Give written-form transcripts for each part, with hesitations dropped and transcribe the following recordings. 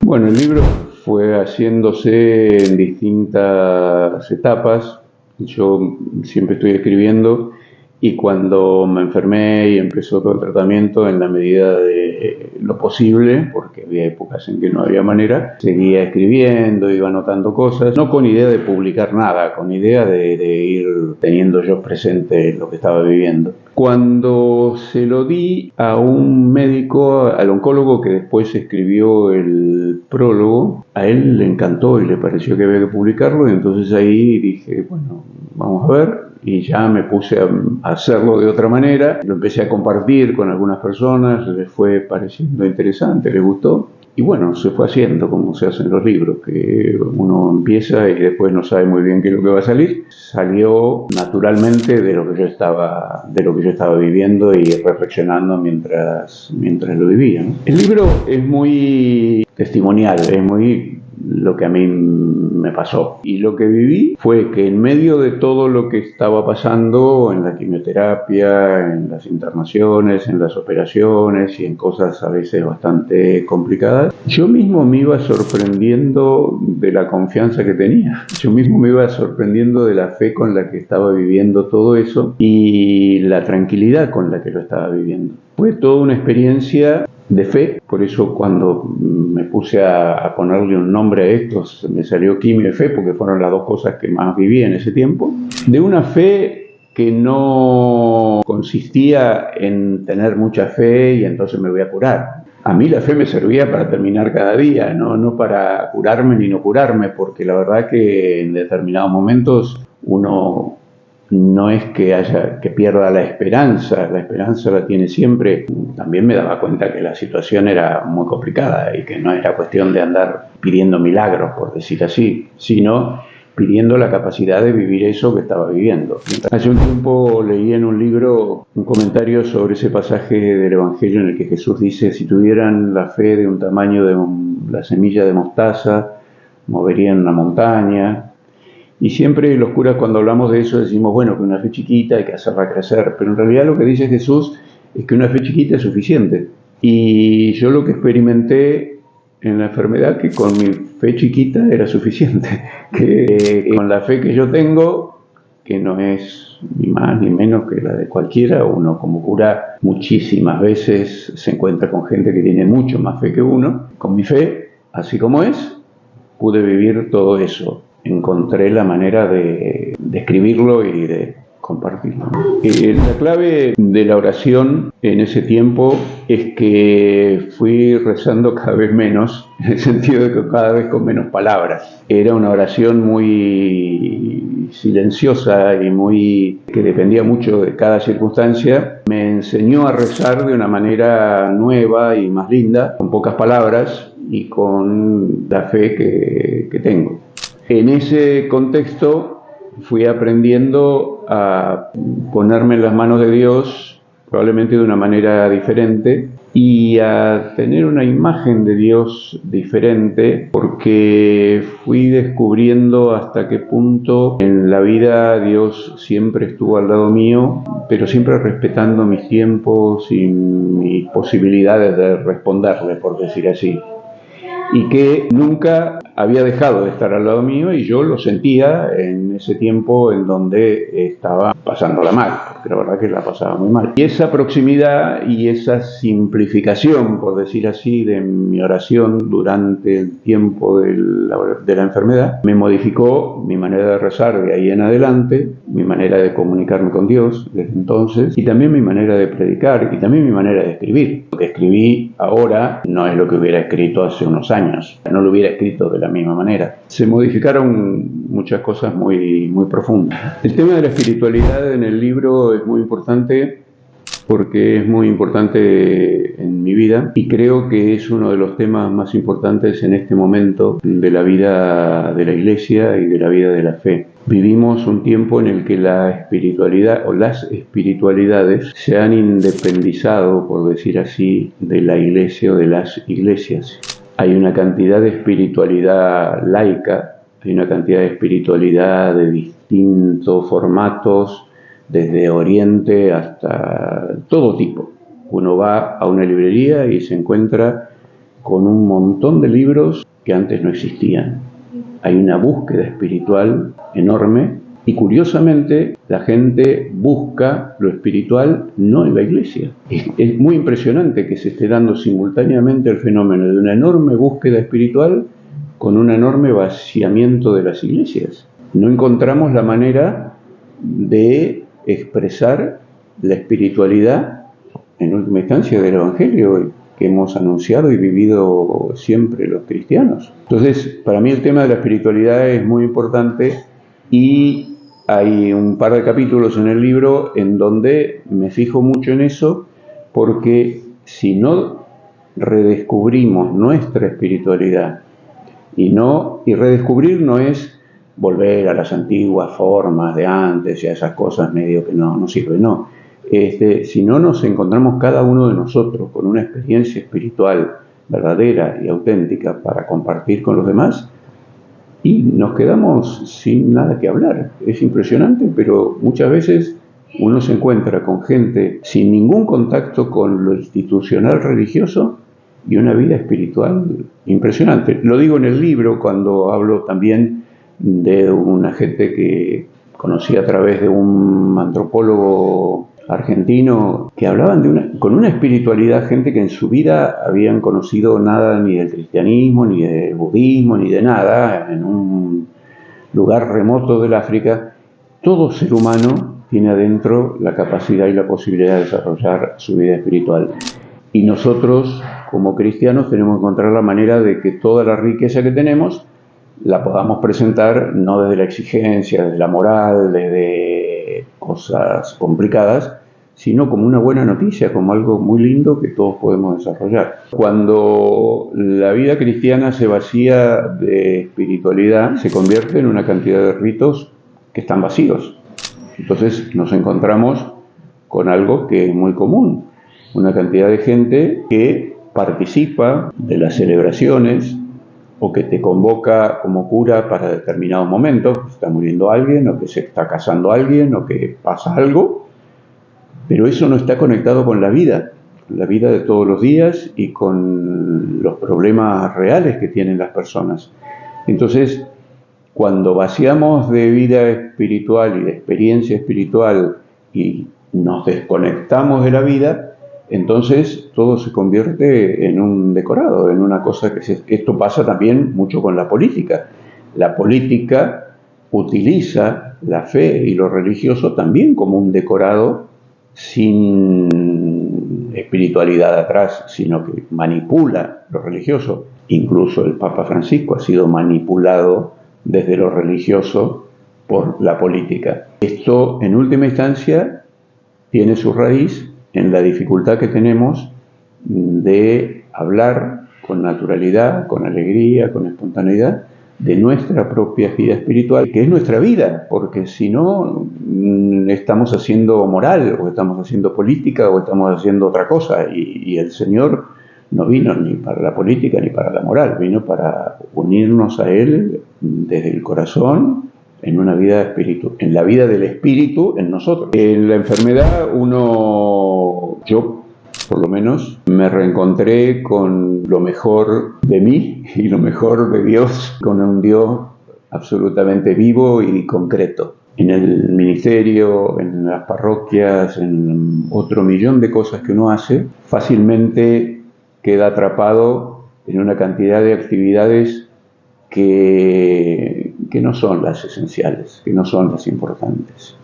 Bueno, el libro fue haciéndose en distintas etapas. Yo siempre estoy escribiendo y cuando me enfermé y empezó todo el tratamiento, en la medida de lo posible, porque había épocas en que no había manera, seguía escribiendo, iba anotando cosas, no con idea de publicar nada, con idea de ir teniendo yo presente lo que estaba viviendo. Cuando se lo di a un médico, al oncólogo que después escribió el prólogo, a él le encantó y le pareció que había que publicarlo, y entonces ahí dije, bueno, vamos a ver, y ya me puse a hacerlo de otra manera, lo empecé a compartir con algunas personas, les fue pareciendo interesante, les gustó, y bueno, se fue haciendo como se hacen los libros, que uno empieza y después no sabe muy bien qué es lo que va a salir. Salió naturalmente de lo que yo estaba viviendo y reflexionando mientras lo vivía, ¿no? El libro es muy testimonial, es muy lo que a mí me pasó. Y lo que viví fue que en medio de todo lo que estaba pasando en la quimioterapia, en las internaciones, en las operaciones y en cosas a veces bastante complicadas, yo mismo me iba sorprendiendo de la confianza que tenía. Yo mismo me iba sorprendiendo de la fe con la que estaba viviendo todo eso y la tranquilidad con la que lo estaba viviendo. Fue toda una experiencia de fe, por eso cuando me puse a ponerle un nombre a esto, me salió quimio y fe, porque fueron las dos cosas que más viví en ese tiempo, de una fe que no consistía en tener mucha fe y entonces me voy a curar. A mí la fe me servía para terminar cada día, no para curarme ni no curarme, porque la verdad que en determinados momentos uno no es que pierda la esperanza la tiene siempre. También me daba cuenta que la situación era muy complicada y que no era cuestión de andar pidiendo milagros, por decir así, sino pidiendo la capacidad de vivir eso que estaba viviendo. Hace un tiempo leí en un libro un comentario sobre ese pasaje del Evangelio en el que Jesús dice: si tuvieran la fe de un tamaño de la semilla de mostaza, moverían una montaña. Y siempre los curas, cuando hablamos de eso, decimos, bueno, que una fe chiquita hay que hacerla crecer, pero en realidad lo que dice Jesús es que una fe chiquita es suficiente. Y yo lo que experimenté en la enfermedad, que con mi fe chiquita era suficiente, que con la fe que yo tengo, que no es ni más ni menos que la de cualquiera, uno como cura muchísimas veces se encuentra con gente que tiene mucho más fe que uno, con mi fe, así como es, pude vivir todo eso. Encontré la manera de escribirlo y de compartirlo. La clave de la oración en ese tiempo es que fui rezando cada vez menos, en el sentido de que cada vez con menos palabras. Era una oración muy silenciosa y que dependía mucho de cada circunstancia. Me enseñó a rezar de una manera nueva y más linda, con pocas palabras y con la fe que tengo. En ese contexto fui aprendiendo a ponerme en las manos de Dios, probablemente de una manera diferente, y a tener una imagen de Dios diferente, porque fui descubriendo hasta qué punto en la vida Dios siempre estuvo al lado mío, pero siempre respetando mis tiempos y mis posibilidades de responderle, por decir así. Y que nunca había dejado de estar al lado mío y yo lo sentía en ese tiempo en donde estaba pasándola mal, porque la verdad que la pasaba muy mal. Y esa proximidad y esa simplificación, por decir así, de mi oración durante el tiempo de la enfermedad, me modificó mi manera de rezar de ahí en adelante, mi manera de comunicarme con Dios desde entonces, y también mi manera de predicar y también mi manera de escribir. Lo que escribí ahora no es lo que hubiera escrito hace unos años, no lo hubiera escrito de la misma manera. Se modificaron muchas cosas muy, muy profundas. El tema de la espiritualidad en el libro es muy importante porque es muy importante en mi vida y creo que es uno de los temas más importantes en este momento de la vida de la Iglesia y de la vida de la fe. Vivimos un tiempo en el que la espiritualidad o las espiritualidades se han independizado, por decir así, de la Iglesia o de las iglesias. Hay una cantidad de espiritualidad laica, hay una cantidad de espiritualidad de distintos formatos, desde Oriente hasta todo tipo. Uno va a una librería y se encuentra con un montón de libros que antes no existían. Hay una búsqueda espiritual enorme y curiosamente la gente busca lo espiritual no en la iglesia. Es muy impresionante que se esté dando simultáneamente el fenómeno de una enorme búsqueda espiritual con un enorme vaciamiento de las iglesias. No encontramos la manera de expresar la espiritualidad en última instancia del Evangelio que hemos anunciado y vivido siempre los cristianos. Entonces, para mí el tema de la espiritualidad es muy importante y hay un par de capítulos en el libro en donde me fijo mucho en eso, porque si no redescubrimos nuestra espiritualidad, y redescubrir no es volver a las antiguas formas de antes y a esas cosas medio que no sirven, no. Si no nos encontramos cada uno de nosotros con una experiencia espiritual verdadera y auténtica para compartir con los demás, y nos quedamos sin nada que hablar. Es impresionante, pero muchas veces uno se encuentra con gente sin ningún contacto con lo institucional religioso y una vida espiritual impresionante. Lo digo en el libro cuando hablo también de una gente que conocí a través de un antropólogo argentino que hablaban con una espiritualidad, gente que en su vida habían conocido nada ni del cristianismo, ni del budismo, ni de nada, en un lugar remoto del África. Todo ser humano tiene adentro la capacidad y la posibilidad de desarrollar su vida espiritual. Y nosotros, como cristianos, tenemos que encontrar la manera de que toda la riqueza que tenemos la podamos presentar no desde la exigencia, desde la moral, desde cosas complicadas, sino como una buena noticia, como algo muy lindo que todos podemos desarrollar. Cuando la vida cristiana se vacía de espiritualidad, se convierte en una cantidad de ritos que están vacíos. Entonces nos encontramos con algo que es muy común, una cantidad de gente que participa de las celebraciones o que te convoca como cura para determinados momentos, que está muriendo alguien, o que se está casando alguien, o que pasa algo, pero eso no está conectado con la vida de todos los días y con los problemas reales que tienen las personas. Entonces, cuando vaciamos de vida espiritual y de experiencia espiritual y nos desconectamos de la vida, entonces todo se convierte en un decorado, en una cosa esto pasa también mucho con la política. La política utiliza la fe y lo religioso también como un decorado sin espiritualidad atrás, sino que manipula lo religioso. Incluso el Papa Francisco ha sido manipulado desde lo religioso por la política. Esto, en última instancia, tiene su raíz en la dificultad que tenemos de hablar con naturalidad, con alegría, con espontaneidad, de nuestra propia vida espiritual, que es nuestra vida, porque si no, estamos haciendo moral, o estamos haciendo política, o estamos haciendo otra cosa, y el Señor no vino ni para la política ni para la moral, vino para unirnos a Él desde el corazón, en una vida espíritu, en la vida del espíritu en nosotros. En la enfermedad yo por lo menos me reencontré con lo mejor de mí y lo mejor de Dios, con un Dios absolutamente vivo y concreto. En el ministerio, en las parroquias, en otro millón de cosas que uno hace, fácilmente queda atrapado en una cantidad de actividades que no son las esenciales, que no son las importantes,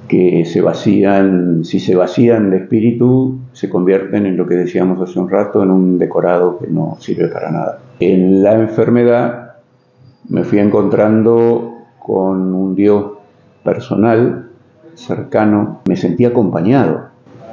que se vacían, si se vacían de espíritu, se convierten en lo que decíamos hace un rato, en un decorado que no sirve para nada. En la enfermedad me fui encontrando con un Dios personal, cercano, me sentí acompañado.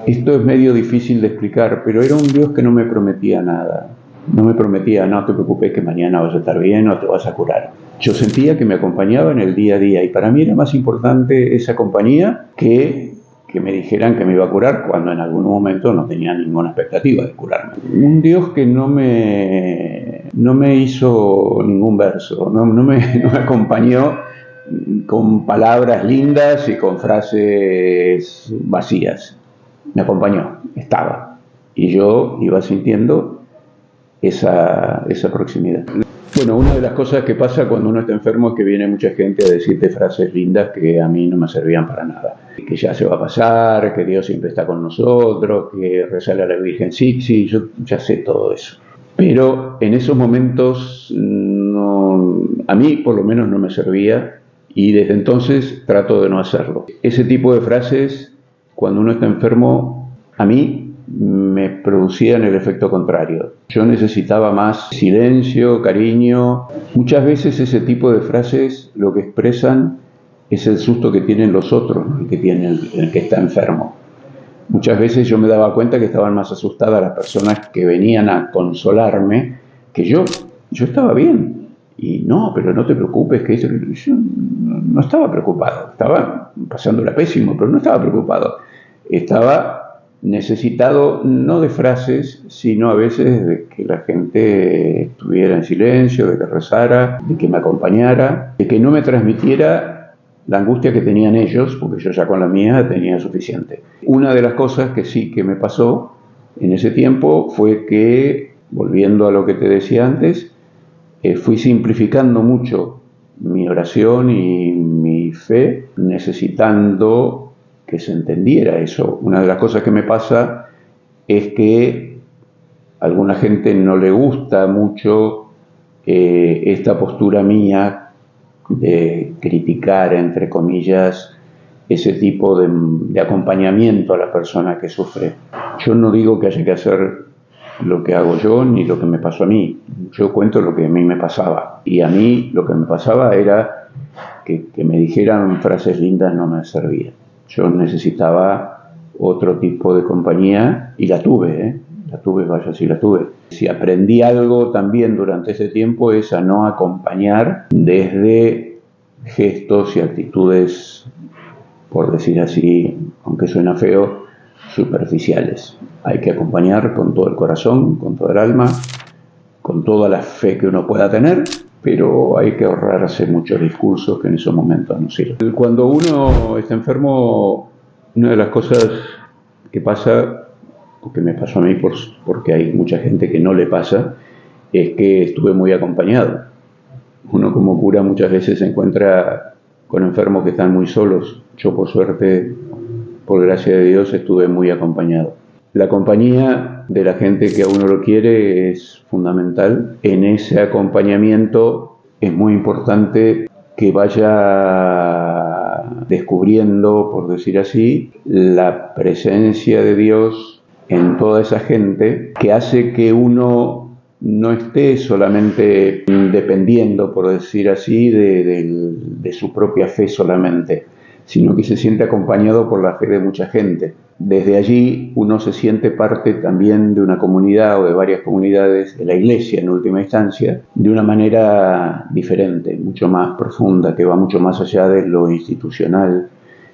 Esto es medio difícil de explicar, pero era un Dios que no me prometía nada. No me prometía, no te preocupes que mañana vas a estar bien o te vas a curar. Yo sentía que me acompañaba en el día a día y para mí era más importante esa compañía que me dijeran que me iba a curar cuando en algún momento no tenía ninguna expectativa de curarme. Un Dios que no me hizo ningún verso, no me acompañó con palabras lindas y con frases vacías. Me acompañó, estaba. Y yo iba sintiendo esa proximidad. Bueno, una de las cosas que pasa cuando uno está enfermo es que viene mucha gente a decirte frases lindas que a mí no me servían para nada. Que ya se va a pasar, que Dios siempre está con nosotros, que rezarle a la Virgen sí, yo ya sé todo eso. Pero en esos momentos a mí por lo menos no me servía y desde entonces trato de no hacerlo. Ese tipo de frases, cuando uno está enfermo, a mí me producían el efecto contrario. Yo necesitaba más silencio, cariño. Muchas veces ese tipo de frases lo que expresan es el susto que tienen los otros, el que tiene el que está enfermo. Muchas veces yo me daba cuenta que estaban más asustadas las personas que venían a consolarme que yo. Yo estaba bien. Y no, pero no te preocupes, que eso, yo no estaba preocupado. Estaba pasándola pésimo, pero no estaba preocupado. Estaba necesitado no de frases, sino a veces de que la gente estuviera en silencio, de que rezara, de que me acompañara, de que no me transmitiera la angustia que tenían ellos, porque yo ya con la mía tenía suficiente. Una de las cosas que sí que me pasó en ese tiempo fue que, volviendo a lo que te decía antes, fui simplificando mucho mi oración y mi fe, necesitando que se entendiera eso. Una de las cosas que me pasa es que a alguna gente no le gusta mucho esta postura mía de criticar, entre comillas, ese tipo de acompañamiento a la persona que sufre. Yo no digo que haya que hacer lo que hago yo ni lo que me pasó a mí. Yo cuento lo que a mí me pasaba. Y a mí lo que me pasaba era que me dijeran frases lindas no me servía. Yo necesitaba otro tipo de compañía y la tuve, vaya si la tuve. Si aprendí algo también durante ese tiempo es a no acompañar desde gestos y actitudes, por decir así, aunque suena feo, superficiales. Hay que acompañar con todo el corazón, con todo el alma, con toda la fe que uno pueda tener, pero hay que ahorrarse muchos discursos que en esos momentos no sirven. Cuando uno está enfermo, una de las cosas que pasa, o que me pasó a mí porque hay mucha gente que no le pasa, es que estuve muy acompañado. Uno como cura muchas veces se encuentra con enfermos que están muy solos. Yo por suerte, por gracia de Dios, estuve muy acompañado. La compañía de la gente que a uno lo quiere es fundamental. En ese acompañamiento es muy importante que vaya descubriendo, por decir así, la presencia de Dios en toda esa gente, que hace que uno no esté solamente dependiendo, por decir así, de su propia fe solamente, sino que se siente acompañado por la fe de mucha gente. Desde allí uno se siente parte también de una comunidad o de varias comunidades, de la Iglesia en última instancia, de una manera diferente, mucho más profunda, que va mucho más allá de lo institucional,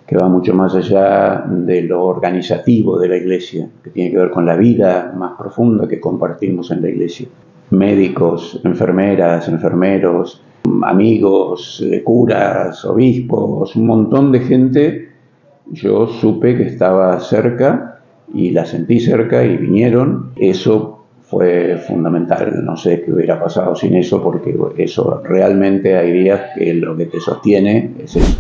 que va mucho más allá de lo organizativo de la Iglesia, que tiene que ver con la vida más profunda que compartimos en la Iglesia. Médicos, enfermeras, enfermeros, amigos, curas, obispos, un montón de gente. Yo supe que estaba cerca y la sentí cerca y vinieron. Eso fue fundamental. No sé qué hubiera pasado sin eso, porque eso realmente hay días que lo que te sostiene es eso.